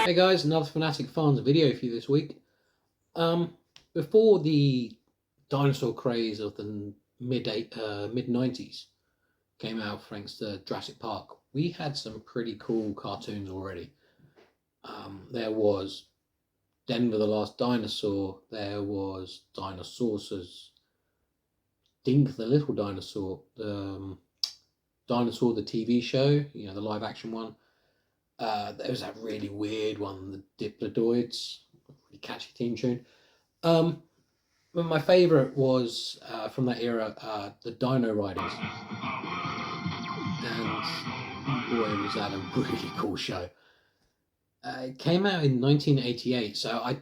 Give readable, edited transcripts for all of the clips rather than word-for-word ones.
Hey guys, another Fanatic Farms video for you this week. Before the dinosaur craze of the mid 90s came out thanks to Jurassic Park, we had some pretty cool cartoons already. There was Denver the Last Dinosaur, there was Dinosaurs, Dink the Little Dinosaur, Dinosaur the TV show, the live action one. There was that really weird one, the Diplodoids, really catchy theme tune. But my favourite was from that era, the Dino Riders, and boy, was that a really cool show. It came out in 1988, so I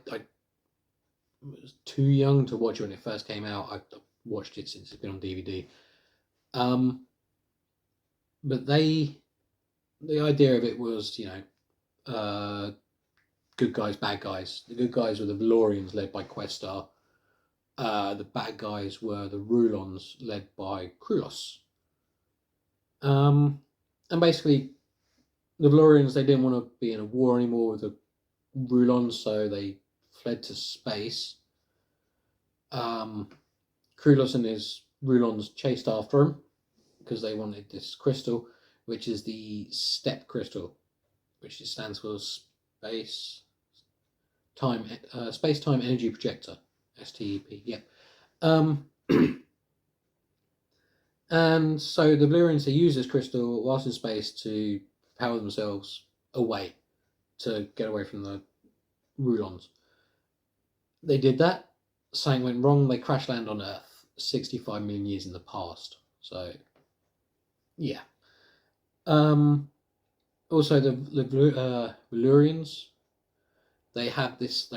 was too young to watch it when it first came out. I've watched it since it's been on DVD. But the idea of it was, good guys, bad guys. The good guys were the Valorians, led by Questar. The bad guys were the Rulons, led by Krulos. And basically, the Valorians, they didn't want to be in a war anymore with the Rulons, so they fled to space. Krulos and his Rulons chased after him because they wanted this crystal, which is the STEP crystal, which stands for Space-Time Energy Projector, STEP. Yep. And so the Valorians, they use this crystal whilst in space to power themselves away, to get away from the Rulons. They did that. Something went wrong. They crash land on Earth 65 million years in the past. So, yeah. Also, the Valorians, they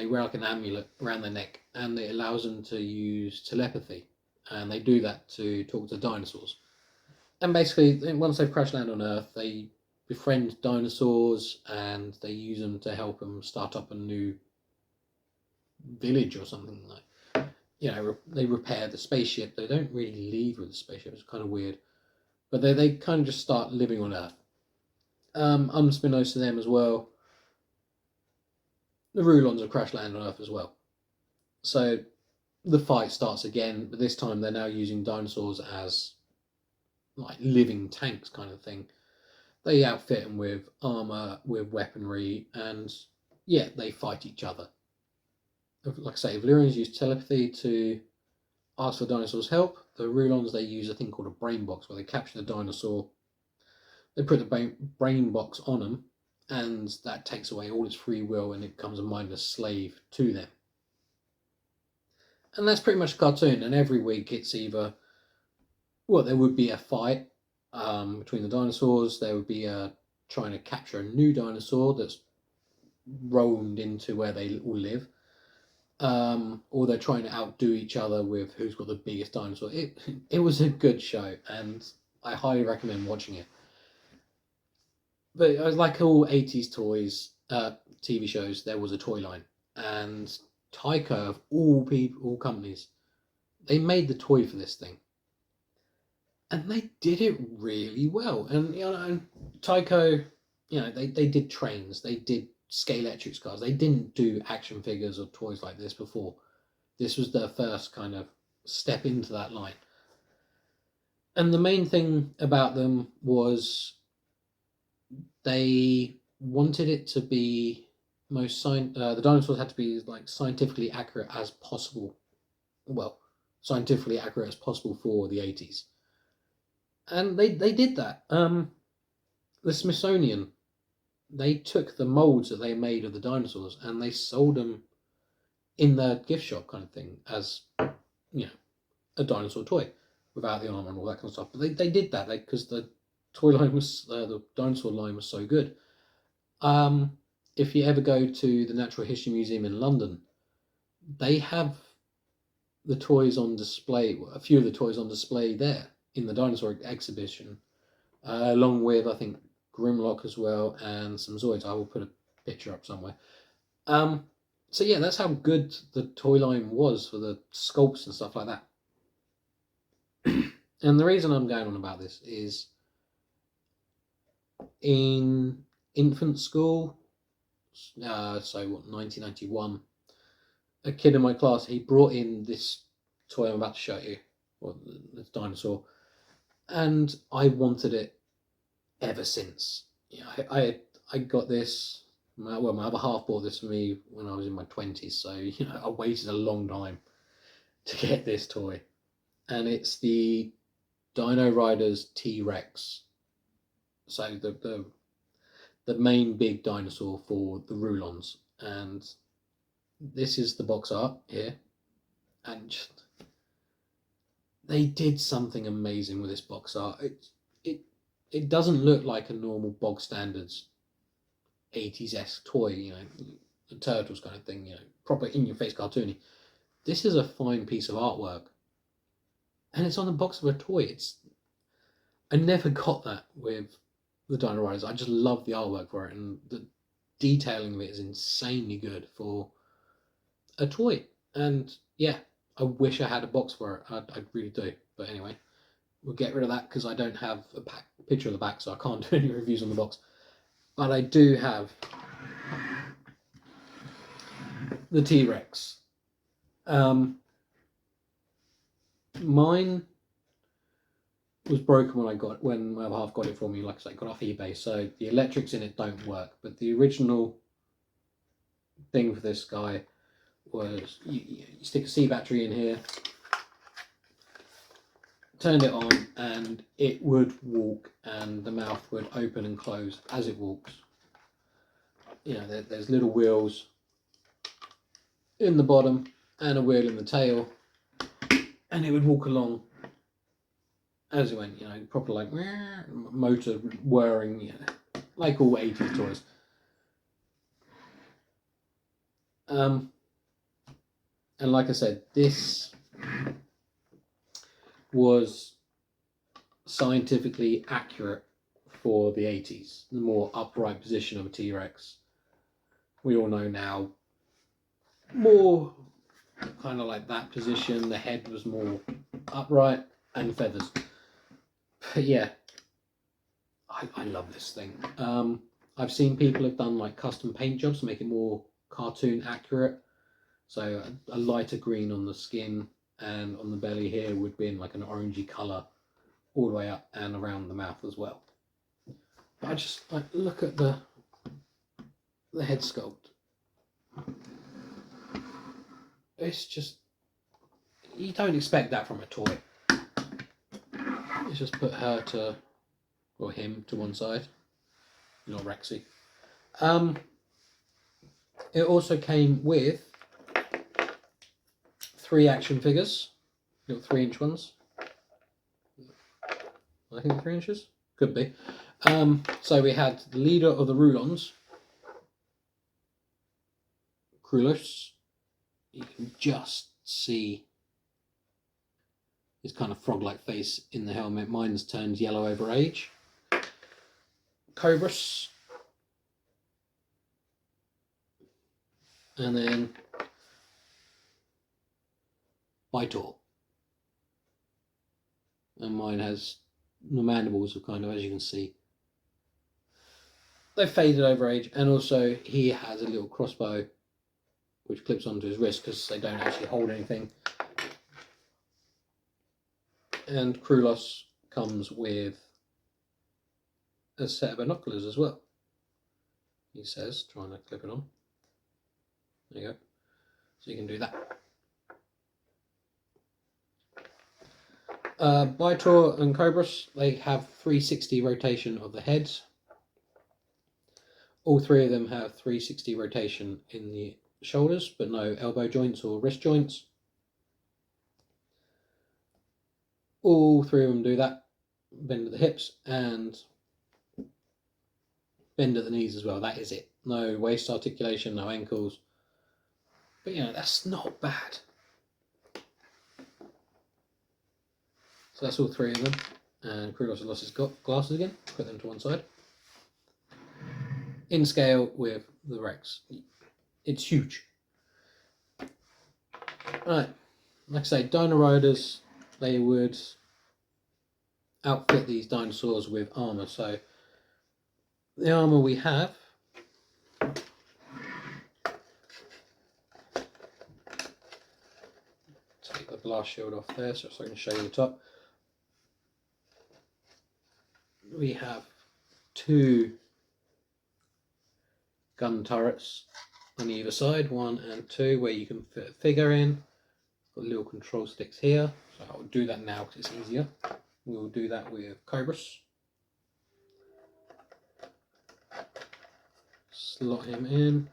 wear like an amulet around their neck, and it allows them to use telepathy, and they do that to talk to dinosaurs. And basically, once they've crash land on Earth, they befriend dinosaurs, and they use them to help them start up a new village or something like. They repair the spaceship. They don't really leave with the spaceship. It's kind of weird. But they kind of just start living on Earth. Unbeknownst to them as well, the Rulons have crash land on Earth as well. So the fight starts again, but this time they're now using dinosaurs as like living tanks kind of thing. They outfit them with armor, with weaponry, and yeah, they fight each other. Like I say, Valorians use telepathy to ask for dinosaurs' help. The Rulons, they use a thing called a brain box, where they capture the dinosaur, they put the brain box on them, and that takes away all its free will, and it becomes a mindless slave to them. And that's pretty much a cartoon, and every week it's either, there would be a fight between the dinosaurs, there would be trying to capture a new dinosaur that's roamed into where they all live, or they're trying to outdo each other with who's got the biggest dinosaur. It was a good show, and I highly recommend watching it. But like all 80s toys, TV shows, there was a toy line, and Tyco, of all companies, they made the toy for this thing, and they did it really well. And Tyco, they did trains, they did Scalextric cars. They didn't do action figures or toys like this before. This was their first kind of step into that line. And the main thing about them was they wanted it to be the dinosaurs had to be like scientifically accurate as possible. Well, scientifically accurate as possible for the 80s. And they did that. The Smithsonian, they took the molds that they made of the dinosaurs and they sold them in their gift shop kind of thing as, a dinosaur toy without the armor and all that kind of stuff. But they did that because the toy line was, the dinosaur line was so good. If you ever go to the Natural History Museum in London, they have the toys on display, a few of the toys on display there in the dinosaur exhibition, along with, I think, Grimlock as well, and some Zoids. I will put a picture up somewhere. So yeah, that's how good the toy line was for the sculpts and stuff like that. And the reason I'm going on about this is in infant school, So what, 1991. A kid in my class, he brought in this toy I'm about to show you, or this dinosaur, and I wanted it ever since. I got this. Well, my other half bought this for me when I was in my 20s, so I waited a long time to get this toy, and it's the Dino Riders T-rex. So the main big dinosaur for the Rulons, and this is the box art here, and they did something amazing with this box art. It doesn't look like a normal bog standards 80s-esque toy, the Turtles kind of thing, proper in-your-face cartoony. This is a fine piece of artwork, and it's on the box of a toy. I never got that with the Dino Riders. I just love the artwork for it, and the detailing of it is insanely good for a toy. And yeah, I wish I had a box for it. I really do. But anyway, we'll get rid of that because I don't have a picture of the back, so I can't do any reviews on the box. But I do have the T-rex. Mine was broken when my other half got it for me. Like I said, got off eBay, so the electrics in it don't work. But the original thing for this guy was you stick a C battery in here, turned it on, and it would walk, and the mouth would open and close as it walks. There's little wheels in the bottom and a wheel in the tail, and it would walk along as it went, proper like motor whirring, like all 80s toys. And like I said, this was scientifically accurate for the 80s. The more upright position of a T-rex. We all know now, more kind of like that position. The head was more upright and feathers. But yeah, I love this thing. I've seen people have done like custom paint jobs to make it more cartoon accurate. So a lighter green on the skin, and on the belly here would be in like an orangey colour all the way up and around the mouth as well. But I just look at the head sculpt. It's just, you don't expect that from a toy. Let's just put her or him to one side, not Rexy. It also came with 3 action figures, little 3-inch ones. I think 3 inches, could be. So we had the leader of the Rulons, Krulus. You can just see his kind of frog-like face in the helmet. Mine's turned yellow over age. Cobras. And then Vitor. And mine has the mandibles are kind of, as you can see, they've faded over age, and also he has a little crossbow which clips onto his wrist because they don't actually hold anything. And Krulus comes with a set of binoculars as well, he says, trying to clip it on. There you go. So you can do that. Vitor and Cobras, they have 360 rotation of the heads. All 3 of them have 360 rotation in the shoulders, but no elbow joints or wrist joints. All 3 of them do that. Bend at the hips and bend at the knees as well. That is it. No waist articulation, no ankles. But that's not bad. So that's all 3 of them. And Krulus has lost his glasses again. Put them to one side. In scale with the Rex. It's huge. Right. Like I say, Dino Riders, they would outfit these dinosaurs with armour. So the armour we have glass shield off there so I can show you the top. We have 2 gun turrets on either side, 1 and 2, where you can fit a figure in. Got little control sticks here, so I'll do that now because it's easier. We'll do that with Cobras. Slot him in.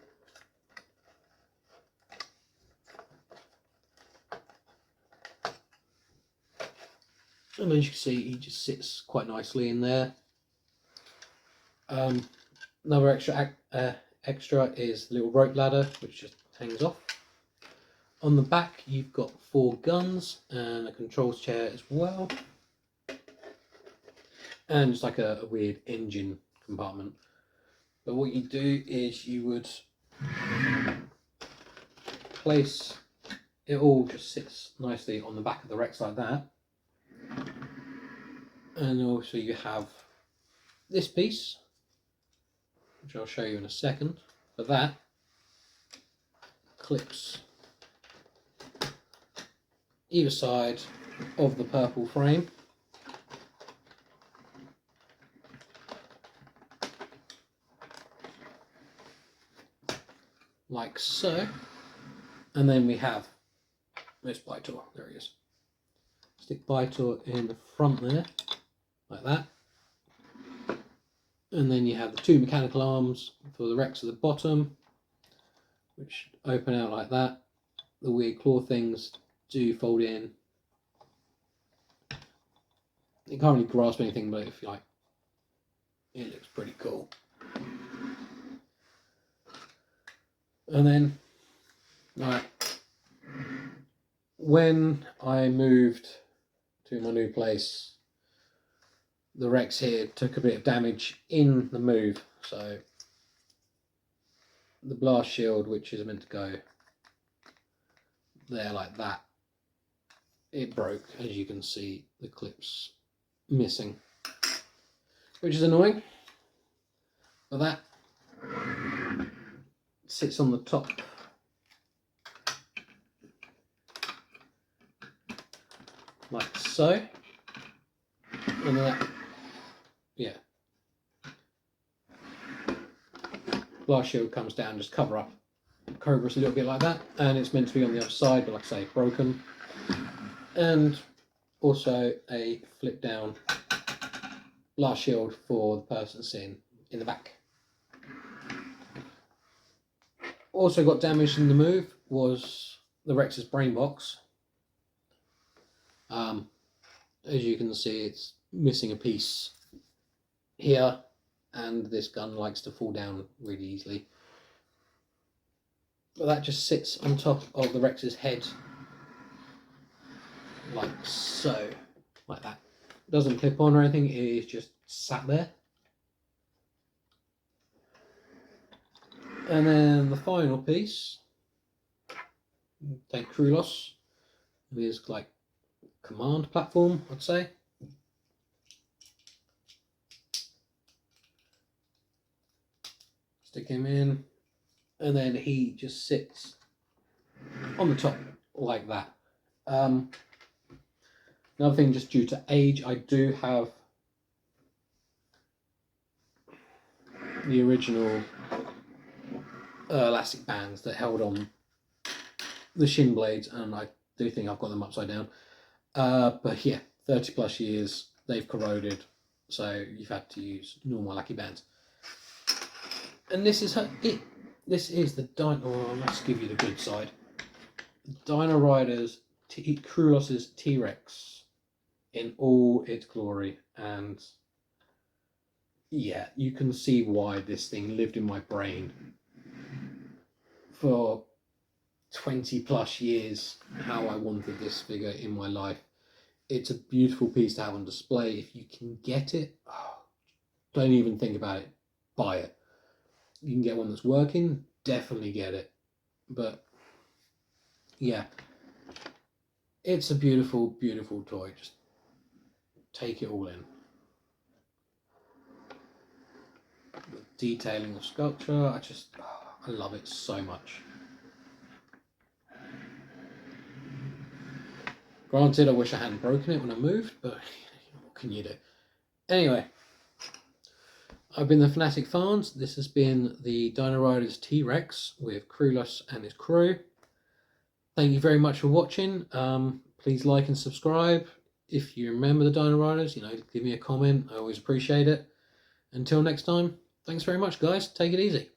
And as you can see, he just sits quite nicely in there. Another extra is the little rope ladder, which just hangs off. On the back, you've got 4 guns and a controls chair as well. And just like a weird engine compartment. But what you do is you would place, it all just sits nicely on the back of the Rex like that. And also you have this piece, which I'll show you in a second, but that clips either side of the purple frame. Like so. And then we have this Bytor, there he is. Stick Bytor in the front there, like that. And then you have the 2 mechanical arms for the Rex at the bottom, which open out like that. The weird claw things do fold in. You can't really grasp anything, but if you like, it looks pretty cool. And then, when I moved to my new place, the Rex here took a bit of damage in the move, so the blast shield, which is meant to go there like that, it broke. As you can see, the clip's missing, which is annoying. But that sits on the top like so, and that, yeah, blast shield comes down, just cover up Cobras a little bit like that, and it's meant to be on the other side, but like I say, broken. And also a flip down blast shield for the person sitting in the back. Also got damaged in the move was the Rex's brain box. As you can see, it's missing a piece here, and this gun likes to fall down really easily. But that just sits on top of the Rex's head, like so, like that. Doesn't clip on or anything, it is just sat there. And then the final piece, take Krulos, is like command platform, I'd say. Stick him in, and then he just sits on the top like that. Another thing, just due to age, I do have the original elastic bands that held on the shin blades, and I do think I've got them upside down. But yeah, 30 plus years, they've corroded, so you've had to use normal lackey bands. And this is it. This is the let's give you the good side. Dino Riders Krulos's T-rex in all its glory, and yeah, you can see why this thing lived in my brain for 20 plus years, how I wanted this figure in my life. It's a beautiful piece to have on display. If you can get it, don't even think about it, buy it. You can get one that's working, definitely get it. But yeah, it's a beautiful, beautiful toy. Just take it all in. The detailing of sculpture, I love it so much. Granted, I wish I hadn't broken it when I moved, but what can you do? Anyway, I've been the Fanatic Farms. This has been the Dino Riders T-rex with Krulus and his crew. Thank you very much for watching. Please like and subscribe. If you remember the Dino Riders, give me a comment. I always appreciate it. Until next time, thanks very much, guys. Take it easy.